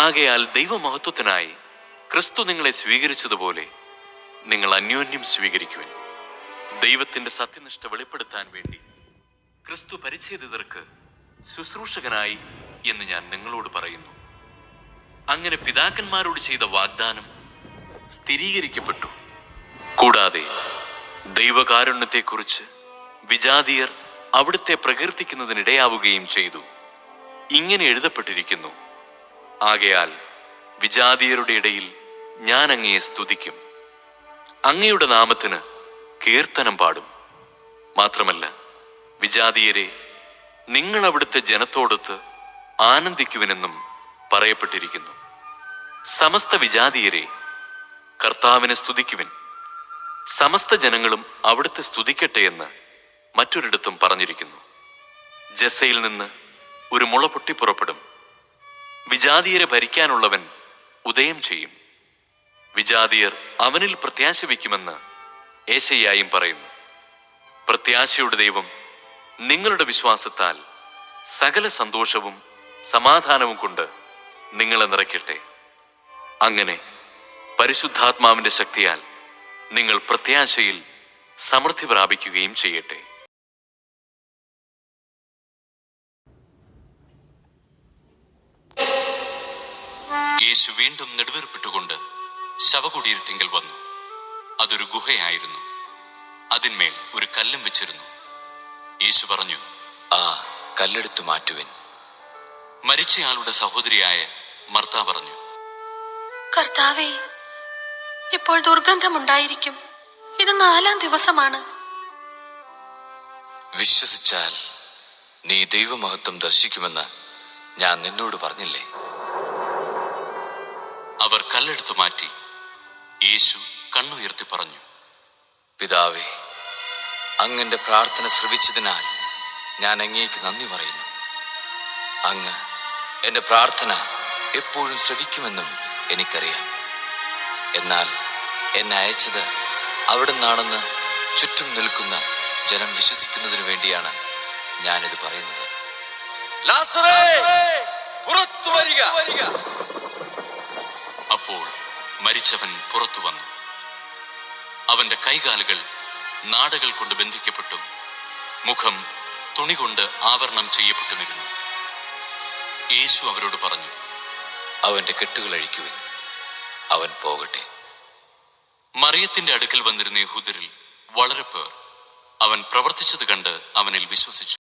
ആകയാൽ ദൈവമഹത്വത്തിനായി ക്രിസ്തു നിങ്ങളെ സ്വീകരിച്ചതുപോലെ നിങ്ങൾ അന്യോന്യം സ്വീകരിക്കുവിൻ. ദൈവത്തിന്റെ സത്യനിഷ്ഠ വെളിപ്പെടുത്താൻ വേണ്ടി ക്രിസ്തു പരിച്ഛേദിതർക്ക് ശുശ്രൂഷകനായി എന്ന് ഞാൻ നിങ്ങളോട് പറയുന്നു. അങ്ങനെ പിതാക്കന്മാരോട് ചെയ്ത വാഗ്ദാനം സ്ഥിരീകരിക്കപ്പെട്ടു. കൂടാതെ ദൈവകാരുണ്യത്തെക്കുറിച്ച് വിജാതീയർ അവിടുത്തെ പ്രകീർത്തിക്കുന്നതിനിടയാവുകയും ചെയ്തു. ഇങ്ങനെ എഴുതപ്പെട്ടിരിക്കുന്നു: ആകയാൽ വിജാതീയരുടെ ഇടയിൽ ഞാൻ അങ്ങയെ സ്തുതിക്കും, അങ്ങയുടെ നാമത്തിന് കീർത്തനം പാടും. മാത്രമല്ല, വിജാതീയരെ, നിങ്ങൾ അവിടുത്തെ ജനത്തോടൊത്ത് ആനന്ദിക്കുവിനെന്നും പറയപ്പെട്ടിരിക്കുന്നു. സമസ്ത വിജാതീയരെ, കർത്താവിനെ സ്തുതിക്കുവിൻ. സമസ്ത ജനങ്ങളും അവിടുത്തെ സ്തുതിക്കട്ടെ എന്ന് മറ്റൊരിടത്തും പറഞ്ഞിരിക്കുന്നു. ജസയിൽ നിന്ന് ഒരു മുള പൊട്ടിപ്പുറപ്പെടും. വിജാതീയരെ ഭരിക്കാനുള്ളവൻ ഉദയം ചെയ്യും. വിജാതീയർ അവനിൽ പ്രത്യാശ വയ്ക്കുമെന്ന് ഏശയ്യായും പറയുന്നു. പ്രത്യാശയുടെ ദൈവം നിങ്ങളുടെ വിശ്വാസത്താൽ സകല സന്തോഷവും സമാധാനവും കൊണ്ട് നിങ്ങളെ നിറയ്ക്കട്ടെ. അങ്ങനെ പരിശുദ്ധാത്മാവിന്റെ ശക്തിയാൽ നിങ്ങൾ പ്രത്യാശയിൽ സമൃദ്ധി പ്രാപിക്കുകയും ചെയ്യട്ടെ. യേശു വീണ്ടും നെടുവേർപ്പെട്ടുകൊണ്ട് ശവകുടീരത്തിങ്കൽ വന്നു. അതൊരു ഗുഹയായിരുന്നു. അതിന്മേൽ ഒരു കല്ലും വെച്ചിരുന്നു. യേശു പറഞ്ഞു, ആ കല്ലെടുത്തു മാറ്റുവിൻ. മരിച്ചയാളുടെ സഹോദരിയായ മർത്ത പറഞ്ഞു, കർത്താവേ, ഇപ്പോൾ ദുർഗന്ധമുണ്ടായിരിക്കും. ഇത് 4-ാം ദിവസമാണ്. വിശ്വസിച്ചാൽ നീ ദൈവമഹത്വം ദർശിക്കുമെന്ന് ഞാൻ നിന്നോട് പറഞ്ഞില്ലേ? അവർ കല്ലെടുത്തു മാറ്റി. യേശു കണ്ണുയർത്തി പറഞ്ഞു, പിതാവേ, അങ്ങന്റെ പ്രാർത്ഥന ശ്രവിച്ചതിനാൽ ഞാൻ അങ്ങേക്ക് നന്ദി പറയുന്നു. അങ്ങ് എന്റെ പ്രാർത്ഥന എപ്പോഴും ശ്രവിക്കുമെന്നും എനിക്കറിയാം. എന്നാൽ എന്നെ അയച്ചത് അവിടുന്നാണെന്ന് ചുറ്റും നിൽക്കുന്ന ജനം വിശ്വസിക്കുന്നതിനു വേണ്ടിയാണ് ഞാനിത് പറയുന്നത്. അപ്പോൾ മരിച്ചവൻ പുറത്തു വന്നു. അവന്റെ കൈകാലുകൾ നാടകൾ കൊണ്ട് ബന്ധിക്കപ്പെട്ടും മുഖം തുണി കൊണ്ട് ആവരണം ചെയ്യപ്പെട്ടുമിരുന്നു. യേശു അവരോട് പറഞ്ഞു, അവന്റെ കെട്ടുകൾ അഴിക്കുവിൻ, അവൻ പോകട്ടെ. മറിയത്തിന്റെ അടുക്കൽ വന്നിരുന്ന യഹൂദരിൽ വളരെ പേർ അവൻ പ്രവർത്തിച്ചത് കണ്ട് അവനിൽ വിശ്വസിച്ചു.